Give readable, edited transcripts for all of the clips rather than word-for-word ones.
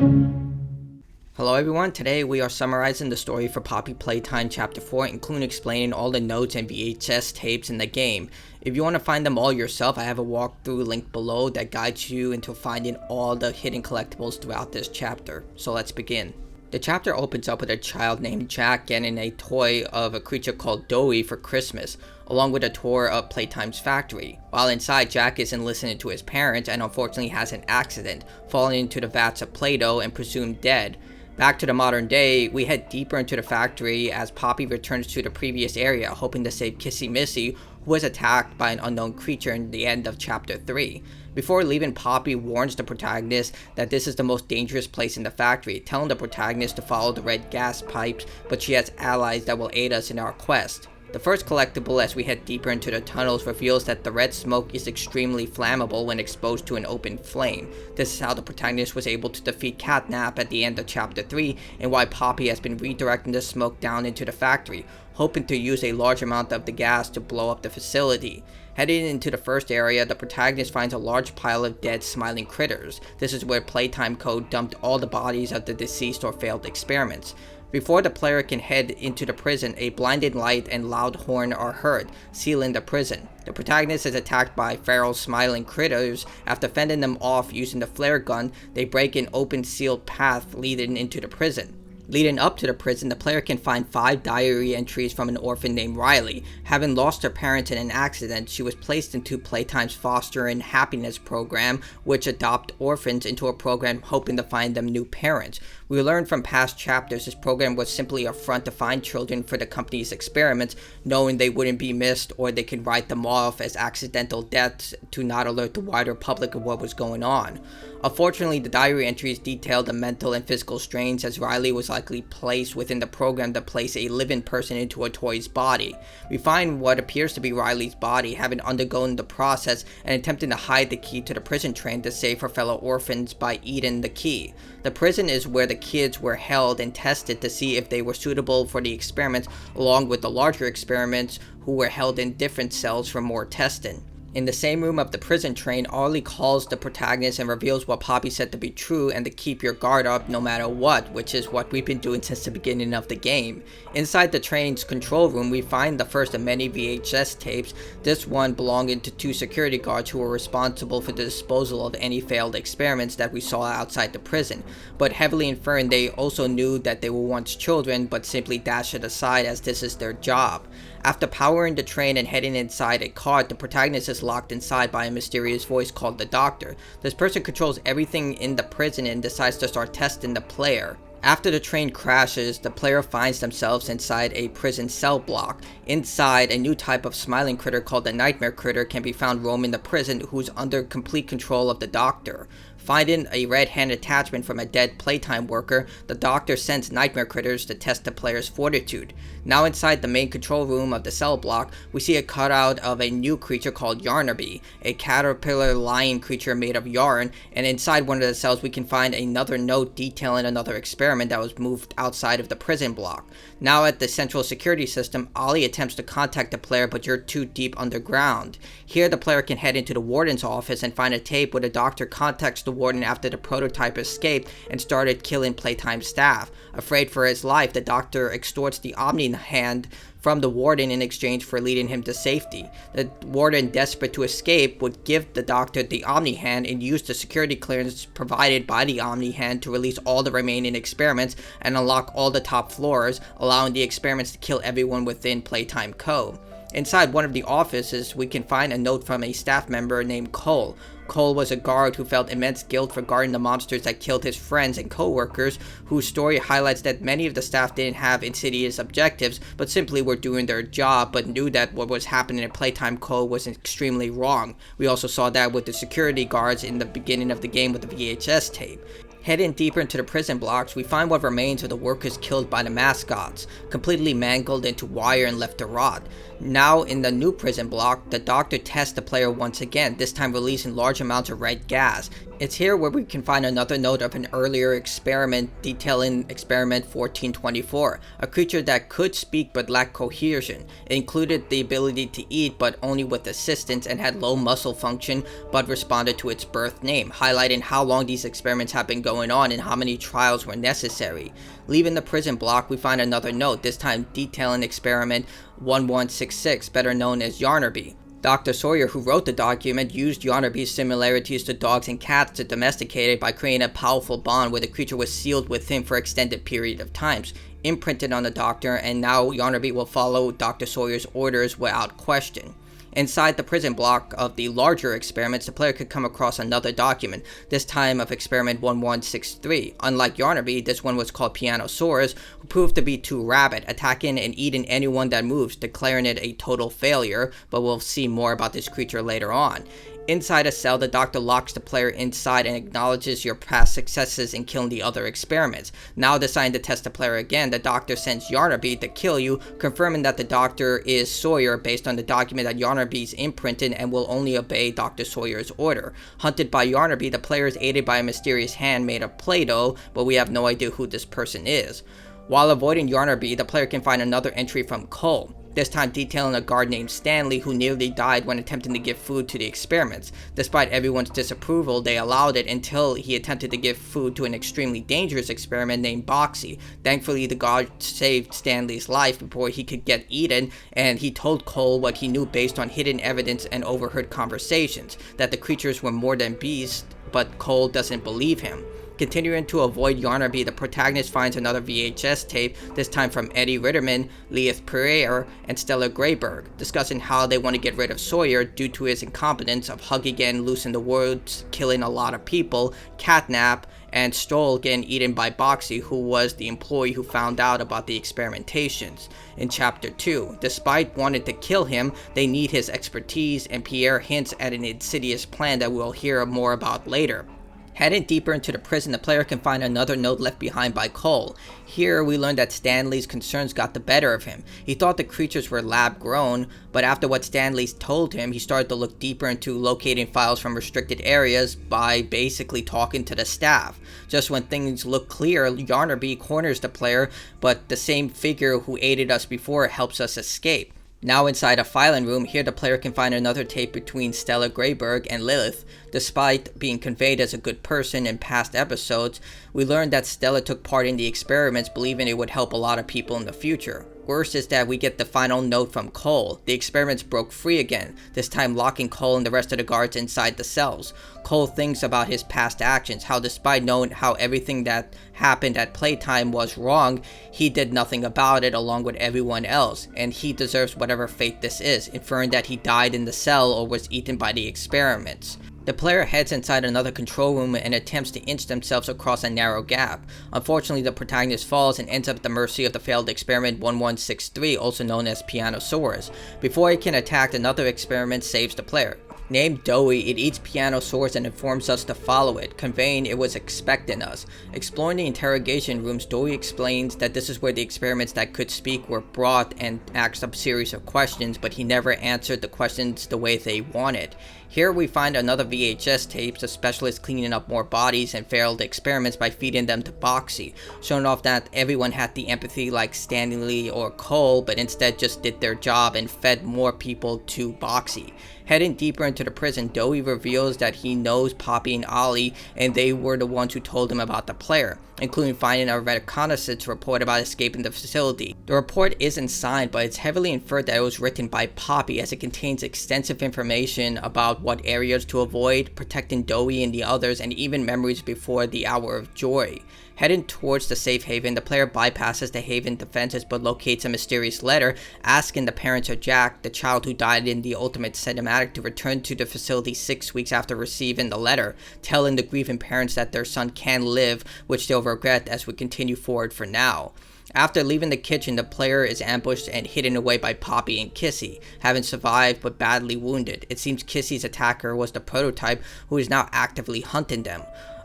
Hello everyone, today we are summarizing the story for Poppy Playtime Chapter 4, including explaining all the notes and VHS tapes in the game. If you want to find them all yourself, I have a walkthrough link below that guides you into finding all the hidden collectibles throughout this chapter. So let's begin. The chapter opens up with a child named Jack getting a toy of a creature called Doughy for Christmas, along with a tour of Playtime's factory. While inside, Jack isn't listening to his parents and unfortunately has an accident, falling into the vats of Play-Doh and presumed dead. Back to the modern day, we head deeper into the factory as Poppy returns to the previous area, hoping to save Kissy Missy, who was attacked by an unknown creature in the end of Chapter 3. Before leaving, Poppy warns the protagonist that this is the most dangerous place in the factory, telling the protagonist to follow the red gas pipes, but she has allies that will aid us in our quest. The first collectible as we head deeper into the tunnels reveals that the red smoke is extremely flammable when exposed to an open flame. This is how the protagonist was able to defeat Catnap at the end of Chapter 3 and why Poppy has been redirecting the smoke down into the factory, hoping to use a large amount of the gas to blow up the facility. Heading into the first area, the protagonist finds a large pile of dead smiling critters. This is where Playtime Co dumped all the bodies of the deceased or failed experiments. Before the player can head into the prison, a blinding light and loud horn are heard, sealing the prison. The protagonist is attacked by feral smiling critters. After fending them off using the flare gun, they break an open sealed path leading into the prison. Leading up to the prison, the player can find 5 diary entries from an orphan named Riley. Having lost her parents in an accident, she was placed into Playtime's Foster and Happiness program, which adopt orphans into a program hoping to find them new parents. We learned from past chapters this program was simply a front to find children for the company's experiments, knowing they wouldn't be missed or they could write them off as accidental deaths to not alert the wider public of what was going on. Unfortunately, the diary entries detailed the mental and physical strains as Riley was likely placed within the program to place a living person into a toy's body. We find what appears to be Riley's body, having undergone the process and attempting to hide the key to the prison train to save her fellow orphans by eating the key. The prison is where the kids were held and tested to see if they were suitable for the experiments, along with the larger experiments who were held in different cells for more testing. In the same room of the prison train, Arlie calls the protagonist and reveals what Poppy said to be true and to keep your guard up no matter what, which is what we've been doing since the beginning of the game. Inside the train's control room, we find the first of many VHS tapes, this one belonging to 2 security guards who were responsible for the disposal of any failed experiments that we saw outside the prison, but heavily inferring they also knew that they were once children but simply dash it aside as this is their job. After powering the train and heading inside a cart, the protagonist is locked inside by a mysterious voice called the Doctor. This person controls everything in the prison and decides to start testing the player. After the train crashes, the player finds themselves inside a prison cell block. Inside, a new type of smiling critter called the Nightmare Critter can be found roaming the prison, who's under complete control of the Doctor. Finding a red hand attachment from a dead Playtime worker, the Doctor sends Nightmare Critters to test the player's fortitude. Now inside the main control room of the cell block, we see a cutout of a new creature called Yarnaby, a caterpillar lion creature made of yarn, and inside one of the cells we can find another note detailing another experiment that was moved outside of the prison block. Now at the central security system, Ollie attempts to contact the player, but you're too deep underground. Here the player can head into the warden's office and find a tape where the Doctor contacts the warden after the prototype escaped and started killing Playtime staff. Afraid for his life, the Doctor extorts the Omni Hand from the warden in exchange for leading him to safety. The warden, desperate to escape, would give the Doctor the Omni Hand and use the security clearance provided by the Omni Hand to release all the remaining experiments and unlock all the top floors, allowing the experiments to kill everyone within Playtime Co. Inside one of the offices, we can find a note from a staff member named Cole. Cole was a guard who felt immense guilt for guarding the monsters that killed his friends and co-workers, whose story highlights that many of the staff didn't have insidious objectives, but simply were doing their job, but knew that what was happening at Playtime Co was extremely wrong. We also saw that with the security guards in the beginning of the game with the VHS tape. Heading deeper into the prison blocks, we find what remains of the workers killed by the mascots, completely mangled into wire and left to rot. Now in the new prison block, the Doctor tests the player once again, this time releasing large amounts of red gas. It's here where we can find another note of an earlier experiment detailing experiment 1424, a creature that could speak but lacked cohesion. It included the ability to eat but only with assistance and had low muscle function but responded to its birth name, highlighting how long these experiments have been going on and how many trials were necessary. Leaving the prison block, we find another note, this time detailing experiment 1166, better known as Yarnaby. Dr. Sawyer, who wrote the document, used Yarnaby's similarities to dogs and cats to domesticate it by creating a powerful bond where the creature was sealed with him for an extended period of times, imprinted on the doctor, and now Yarnaby will follow Dr. Sawyer's orders without question. Inside the prison block of the larger experiments, the player could come across another document, this time of experiment 1163. Unlike Yarnaby, this one was called Pianosaurus, who proved to be too rabid, attacking and eating anyone that moves, declaring it a total failure, but we'll see more about this creature later on. Inside a cell, the doctor locks the player inside and acknowledges your past successes in killing the other experiments. Now deciding to test the player again, the doctor sends Yarnaby to kill you, confirming that the doctor is Sawyer based on the document that Yarnaby's imprinted and will only obey Dr. Sawyer's order. Hunted by Yarnaby, the player is aided by a mysterious hand made of Play-Doh, but we have no idea who this person is. While avoiding Yarnaby, the player can find another entry from Cole, this time detailing a guard named Stanley who nearly died when attempting to give food to the experiments. Despite everyone's disapproval, they allowed it until he attempted to give food to an extremely dangerous experiment named Boxy. Thankfully, the guard saved Stanley's life before he could get eaten, and he told Cole what he knew based on hidden evidence and overheard conversations, that the creatures were more than beasts, but Cole doesn't believe him. Continuing to avoid Yarnaby, the protagonist finds another VHS tape, this time from Eddie Ritterman, Leith Pereira, and Stella Grayberg, discussing how they want to get rid of Sawyer due to his incompetence of hugging and loose in the woods, killing a lot of people, catnap, and Stroll getting eaten by Boxy, who was the employee who found out about the experimentations. In Chapter 2, despite wanting to kill him, they need his expertise, and Pierre hints at an insidious plan that we'll hear more about later. Heading deeper into the prison, the player can find another note left behind by Cole. Here, we learn that Stanley's concerns got the better of him. He thought the creatures were lab-grown, but after what Stanley told him, he started to look deeper into locating files from restricted areas by basically talking to the staff. Just when things look clear, Yarnaby corners the player, but the same figure who aided us before helps us escape. Now inside a filing room, here the player can find another tape between Stella Grayberg and Lilith. Despite being conveyed as a good person in past episodes, we learned that Stella took part in the experiments believing it would help a lot of people in the future. Worse is that we get the final note from Cole. The experiments broke free again, this time locking Cole and the rest of the guards inside the cells. Cole thinks about his past actions, how despite knowing how everything that happened at Playtime was wrong, he did nothing about it along with everyone else, and he deserves whatever fate this is, inferring that he died in the cell or was eaten by the experiments. The player heads inside another control room and attempts to inch themselves across a narrow gap. Unfortunately, the protagonist falls and ends up at the mercy of the failed experiment 1163, also known as Pianosaurus. Before it can attack, another experiment saves the player. Named Doey, it eats Pianosaurus and informs us to follow it, conveying it was expecting us. Exploring the interrogation rooms, Doey explains that this is where the experiments that could speak were brought and asked a series of questions, but he never answered the questions the way they wanted. Here we find another VHS tape, the specialist cleaning up more bodies and failed experiments by feeding them to Boxy, showing off that everyone had the empathy like Stanley or Cole, but instead just did their job and fed more people to Boxy. Heading deeper into the prison, Doey reveals that he knows Poppy and Ollie, and they were the ones who told him about the player, including finding a reconnaissance report about escaping the facility. The report isn't signed, but it's heavily inferred that it was written by Poppy, as it contains extensive information about what areas to avoid, protecting Doey and the others, and even memories before the hour of joy. Heading towards the safe haven, the player bypasses the haven defenses but locates a mysterious letter asking the parents of Jack, the child who died in the ultimate cinematic, to return to the facility 6 weeks after receiving the letter, telling the grieving parents that their son can live, which they'll regret as we continue forward for now. After leaving the kitchen, the player is ambushed and hidden away by Poppy and Kissy, having survived but badly wounded. It seems Kissy's attacker was the prototype, who is now actively hunting them.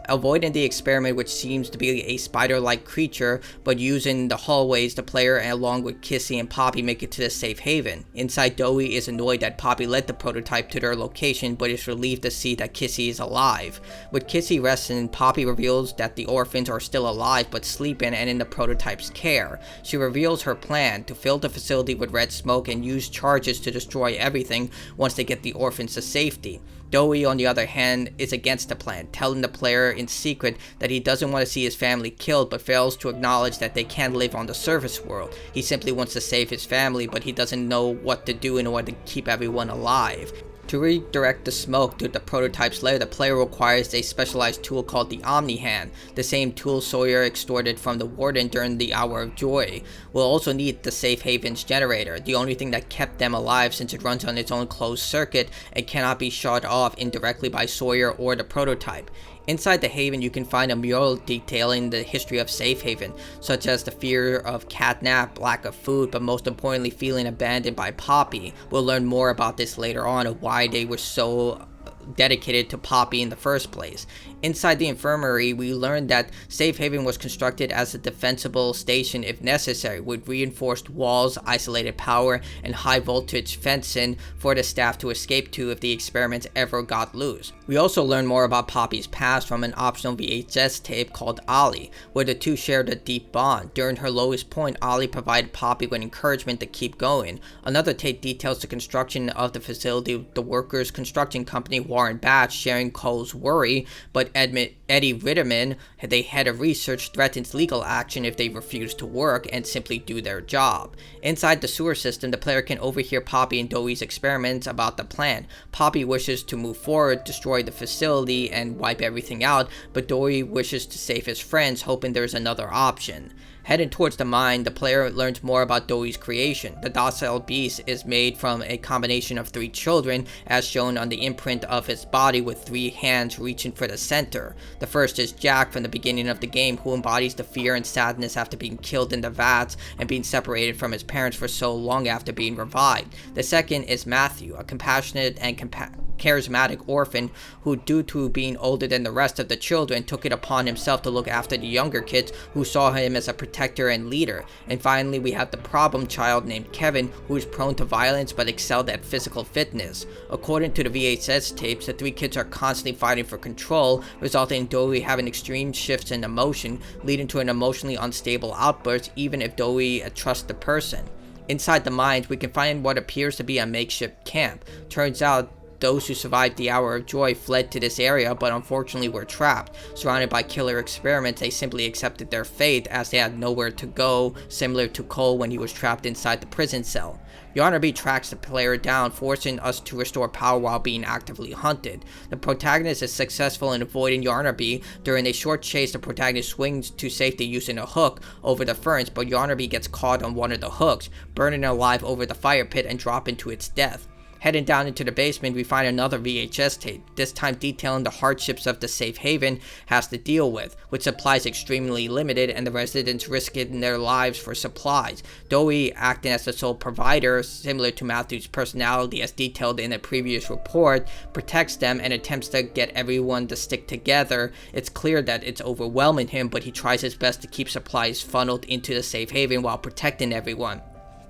Avoiding the experiment, which seems to be a spider-like creature, but using the hallways, the player along with Kissy and Poppy make it to the safe haven. Inside, Dowie is annoyed that Poppy led the prototype to their location, but is relieved to see that Kissy is alive. With Kissy resting, Poppy reveals that the orphans are still alive but sleeping and in the prototype's care. She reveals her plan to fill the facility with red smoke and use charges to destroy everything once they get the orphans to safety. Dowie, on the other hand, is against the plan, telling the player in secret that he doesn't want to see his family killed, but fails to acknowledge that they can't live on the surface world. He simply wants to save his family, but he doesn't know what to do in order to keep everyone alive. To redirect the smoke to the prototype's lair, the player requires a specialized tool called the Omni Hand, the same tool Sawyer extorted from the warden during the Hour of Joy. We'll also need the safe haven's generator, the only thing that kept them alive since it runs on its own closed circuit and cannot be shut off indirectly by Sawyer or the prototype. Inside the haven, you can find a mural detailing the history of Safe Haven, such as the fear of catnap, lack of food, but most importantly feeling abandoned by Poppy. We'll learn more about this later on, of why they were so dedicated to Poppy in the first place. Inside the infirmary, we learned that Safe Haven was constructed as a defensible station if necessary, with reinforced walls, isolated power, and high voltage fencing for the staff to escape to if the experiments ever got loose. We also learn more about Poppy's past from an optional VHS tape called Ollie, where the two shared a deep bond. During her lowest point, Ollie provided Poppy with encouragement to keep going. Another tape details the construction of the facility with the workers' construction company Warren Batch sharing Cole's worry, but Eddie Ritterman, the head of research, threatens legal action if they refuse to work and simply do their job. Inside the sewer system, the player can overhear Poppy and Dowie's experiments about the plan. Poppy wishes to move forward, destroy the facility, and wipe everything out, but Dowie wishes to save his friends, hoping there's another option. Heading towards the mine, the player learns more about Dowie's creation. The docile beast is made from a combination of 3 children, as shown on the imprint of his body, with 3 hands reaching for the center. The first is Jack from the beginning of the game, who embodies the fear and sadness after being killed in the vats and being separated from his parents for so long after being revived. The second is Matthew, a compassionate and charismatic orphan who, due to being older than the rest of the children, took it upon himself to look after the younger kids who saw him as a protector and leader. And finally, we have the problem child named Kevin, who is prone to violence but excelled at physical fitness. According to the VHS tapes, the 3 kids are constantly fighting for control, resulting in Dowie having extreme shifts in emotion, leading to an emotionally unstable outburst even if Dowie trusts the person. Inside the mines, we can find what appears to be a makeshift camp. Turns out those who survived the Hour of Joy fled to this area, but unfortunately were trapped. Surrounded by killer experiments, they simply accepted their fate as they had nowhere to go, similar to Cole when he was trapped inside the prison cell. Yarnaby tracks the player down, forcing us to restore power while being actively hunted. The protagonist is successful in avoiding Yarnaby. During a short chase, the protagonist swings to safety using a hook over the ferns, but Yarnaby gets caught on one of the hooks, burning alive over the fire pit and dropping to its death. Heading down into the basement, we find another VHS tape, this time detailing the hardships of the safe haven has to deal with supplies extremely limited and the residents risking their lives for supplies. Dowie, acting as the sole provider, similar to Matthew's personality as detailed in a previous report, protects them and attempts to get everyone to stick together. It's clear that it's overwhelming him, but he tries his best to keep supplies funneled into the safe haven while protecting everyone.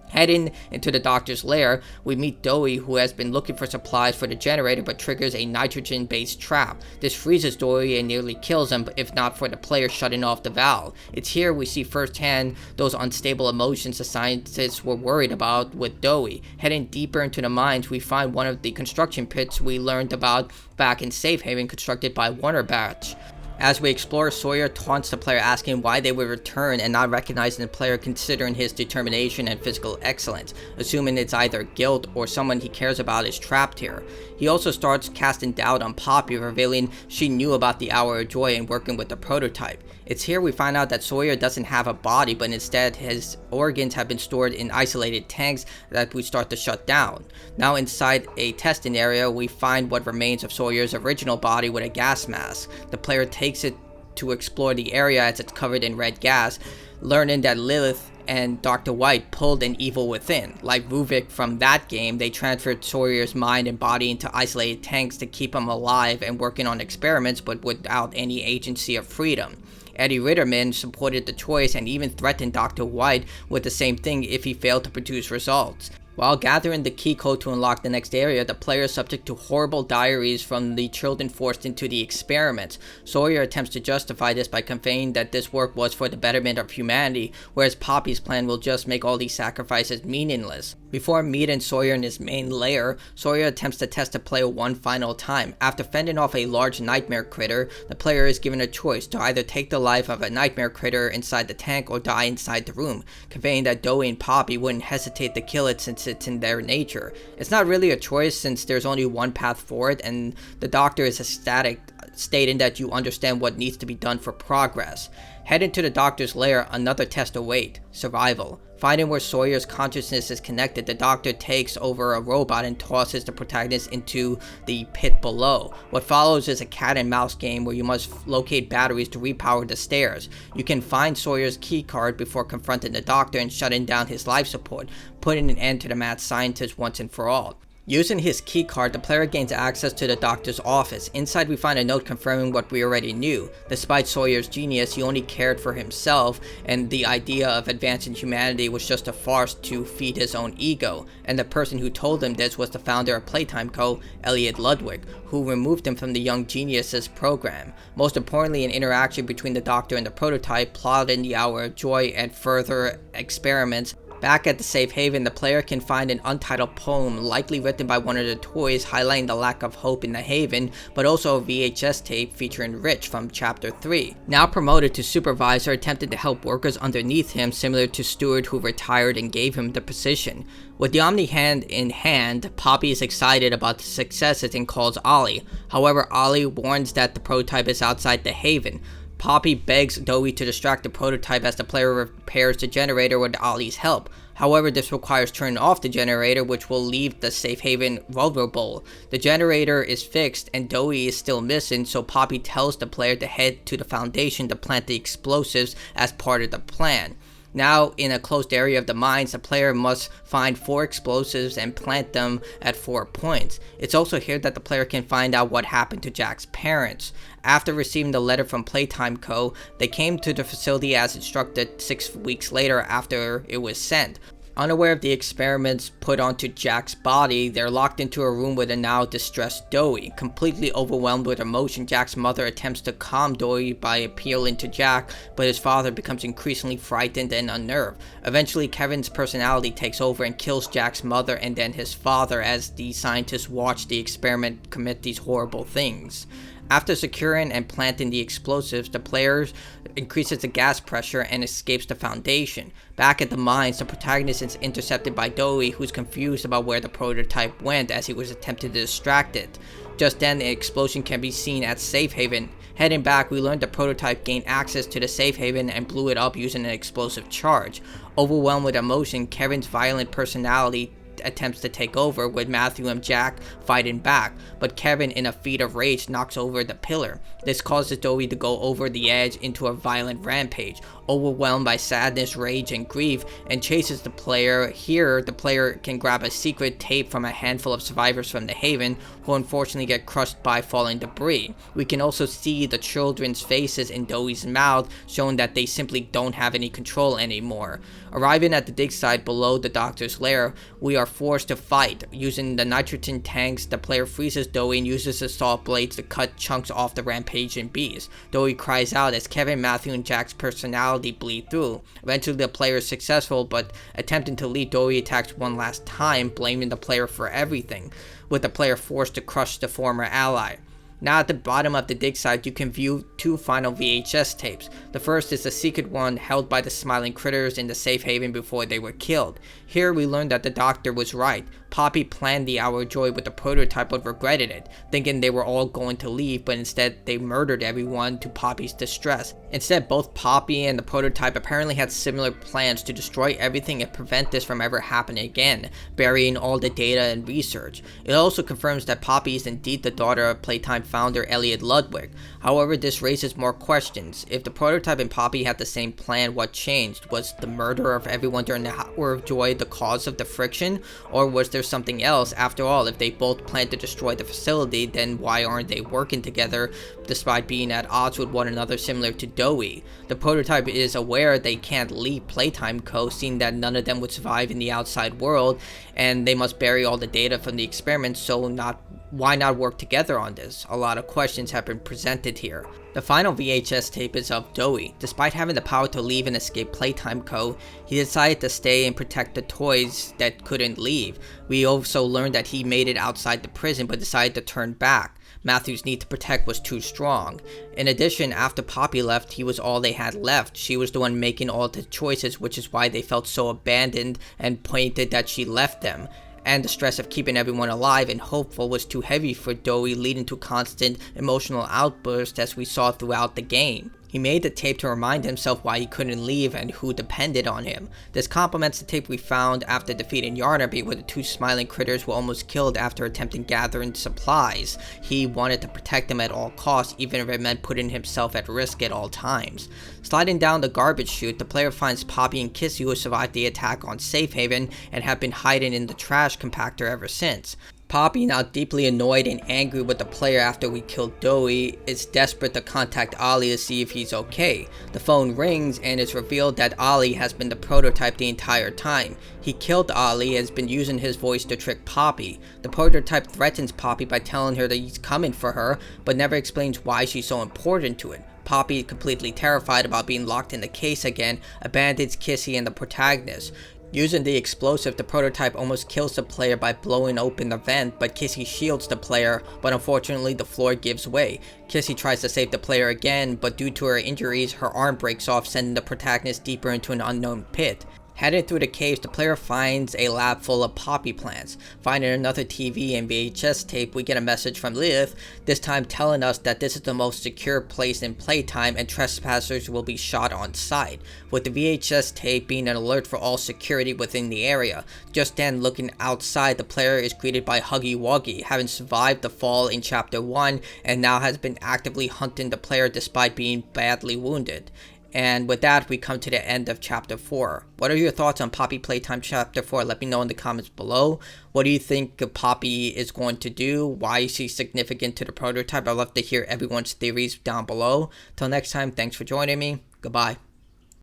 Heading into the doctor's lair, we meet Dowie, who has been looking for supplies for the generator but triggers a nitrogen-based trap. This freezes Dowie and nearly kills him, if not for the player shutting off the valve. It's here we see firsthand those unstable emotions the scientists were worried about with Dowie. Heading deeper into the mines, we find one of the construction pits we learned about back in Safe Haven, constructed by Warner Batch. As we explore, Sawyer taunts the player, asking why they would return and not recognizing the player considering his determination and physical excellence, assuming it's either guilt or someone he cares about is trapped here. He also starts casting doubt on Poppy, revealing she knew about the Hour of Joy and working with the prototype. It's here we find out that Sawyer doesn't have a body, but instead his organs have been stored in isolated tanks that we start to shut down. Now inside a testing area, we find what remains of Sawyer's original body with a gas mask. The player takes it to explore the area as it's covered in red gas, learning that Lilith and Dr. White pulled an evil within. Like Ruvik from that game, they transferred Sawyer's mind and body into isolated tanks to keep him alive and working on experiments, but without any agency of freedom. Eddie Ritterman supported the choice and even threatened Dr. White with the same thing if he failed to produce results. While gathering the key code to unlock the next area, the player is subject to horrible diaries from the children forced into the experiments. Sawyer attempts to justify this by conveying that this work was for the betterment of humanity, whereas Poppy's plan will just make all these sacrifices meaningless. Before meeting Sawyer in his main lair, Sawyer attempts to test the player one final time. After fending off a large nightmare critter, the player is given a choice to either take the life of a nightmare critter inside the tank or die inside the room, conveying that Dowie and Poppy wouldn't hesitate to kill it since it's in their nature. It's not really a choice since there's only one path forward, and the doctor is ecstatic, stating that you understand what needs to be done for progress. Heading to the doctor's lair, another test awaits: survival. Finding where Sawyer's consciousness is connected, the doctor takes over a robot and tosses the protagonist into the pit below. What follows is a cat and mouse game where you must locate batteries to repower the stairs. You can find Sawyer's keycard before confronting the doctor and shutting down his life support, putting an end to the mad scientist once and for all. Using his keycard, the player gains access to the doctor's office. Inside we find a note confirming what we already knew. Despite Sawyer's genius, he only cared for himself, and the idea of advancing humanity was just a farce to feed his own ego. And the person who told him this was the founder of Playtime Co, Elliot Ludwig, who removed him from the Young Geniuses program. Most importantly, an interaction between the doctor and the prototype, plotting the hour of joy and further experiments. Back at the safe haven, the player can find an untitled poem, likely written by one of the toys, highlighting the lack of hope in the haven, but also a VHS tape featuring Rich from Chapter 3. Now promoted to supervisor, attempted to help workers underneath him, similar to Stewart, who retired and gave him the position. With the Omni hand in hand, Poppy is excited about the successes and calls Ollie. However, Ollie warns that the prototype is outside the haven. Poppy begs Dowie to distract the prototype as the player repairs the generator with Ollie's help. However, this requires turning off the generator, which will leave the safe haven vulnerable. The generator is fixed and Dowie is still missing, so Poppy tells the player to head to the foundation to plant the explosives as part of the plan. Now, in a closed area of the mines, the player must find 4 explosives and plant them at 4 points. It's also here that the player can find out what happened to Jack's parents. After receiving the letter from Playtime Co, they came to the facility as instructed 6 weeks later after it was sent. Unaware of the experiments put onto Jack's body, they're locked into a room with a now distressed Dowie. Completely overwhelmed with emotion, Jack's mother attempts to calm Dowie by appealing to Jack, but his father becomes increasingly frightened and unnerved. Eventually, Kevin's personality takes over and kills Jack's mother and then his father as the scientists watch the experiment commit these horrible things. After securing and planting the explosives, the player increases the gas pressure and escapes the foundation. Back at the mines, the protagonist is intercepted by Dowie, who's confused about where the prototype went as he was attempting to distract it. Just then, the explosion can be seen at Safe Haven. Heading back, we learned the prototype gained access to the Safe Haven and blew it up using an explosive charge. Overwhelmed with emotion, Kevin's violent personality attempts to take over, with Matthew and Jack fighting back, but Kevin, in a feat of rage, knocks over the pillar. This causes Dowie to go over the edge into a violent rampage, overwhelmed by sadness, rage, and grief, and chases the player. Here, the player can grab a secret tape from a handful of survivors from the haven, who unfortunately get crushed by falling debris. We can also see the children's faces in Dowie's mouth, showing that they simply don't have any control anymore. Arriving at the dig site below the doctor's lair, we are forced to fight. Using the nitrogen tanks, the player freezes Dowie and uses the saw blades to cut chunks off the rampaging beast. Dowie cries out as Kevin, Matthew, and Jack's personality bleed through. Eventually, the player is successful, but attempting to leave, Dowie attacks one last time, blaming the player for everything, with the player forced to crush the former ally. Now at the bottom of the dig site, you can view 2 final VHS tapes. The first is the secret one held by the smiling critters in the safe haven before they were killed. Here we learn that the doctor was right. Poppy planned the hour of joy with the prototype but regretted it, thinking they were all going to leave, but instead they murdered everyone to Poppy's distress. Instead, both Poppy and the prototype apparently had similar plans to destroy everything and prevent this from ever happening again, burying all the data and research. It also confirms that Poppy is indeed the daughter of Playtime founder Elliot Ludwig. However, this raises more questions. If the prototype and Poppy had the same plan, what changed? Was the murder of everyone during the hour of joy the cause of the friction? Or was there something else? After all, if they both planned to destroy the facility, then why aren't they working together despite being at odds with one another, similar to Dowie? The prototype is aware they can't leave Playtime Co, seeing that none of them would survive in the outside world, and they must bury all the data from the experiment, so why not work together on this? A lot of questions have been presented here. The final VHS tape is of Dowie. Despite having the power to leave and escape Playtime Co, he decided to stay and protect the toys that couldn't leave. We also learned that he made it outside the prison but decided to turn back. Matthew's need to protect was too strong. In addition, after Poppy left, he was all they had left. She was the one making all the choices, which is why they felt so abandoned and pointed that she left them. And the stress of keeping everyone alive and hopeful was too heavy for Dowie, leading to constant emotional outbursts as we saw throughout the game. He made the tape to remind himself why he couldn't leave and who depended on him. This complements the tape we found after defeating Yarnaby, where the two smiling critters were almost killed after attempting gathering supplies. He wanted to protect them at all costs, even if it meant putting himself at risk at all times. Sliding down the garbage chute, the player finds Poppy and Kissy, who survived the attack on Safe Haven and have been hiding in the trash compactor ever since. Poppy, now deeply annoyed and angry with the player after we killed Dowie, is desperate to contact Ollie to see if he's okay. The phone rings and it's revealed that Ollie has been the prototype the entire time. He killed Ollie and has been using his voice to trick Poppy. The prototype threatens Poppy by telling her that he's coming for her, but never explains why she's so important to it. Poppy, completely terrified about being locked in the case again, abandons Kissy and the protagonist. Using the explosive, the prototype almost kills the player by blowing open the vent, but Kissy shields the player, but unfortunately the floor gives way. Kissy tries to save the player again, but due to her injuries, her arm breaks off, sending the protagonist deeper into an unknown pit. Headed through the caves, the player finds a lab full of poppy plants. Finding another TV and VHS tape, we get a message from Lilith, this time telling us that this is the most secure place in Playtime and trespassers will be shot on sight, with the VHS tape being an alert for all security within the area. Just then, looking outside, the player is greeted by Huggy Wuggy, having survived the fall in Chapter 1 and now has been actively hunting the player despite being badly wounded. And with that, we come to the end of Chapter 4. What are your thoughts on Poppy Playtime Chapter 4? Let me know in the comments below. What do you think Poppy is going to do? Why is she significant to the prototype? I'd love to hear everyone's theories down below. Till next time, thanks for joining me. Goodbye.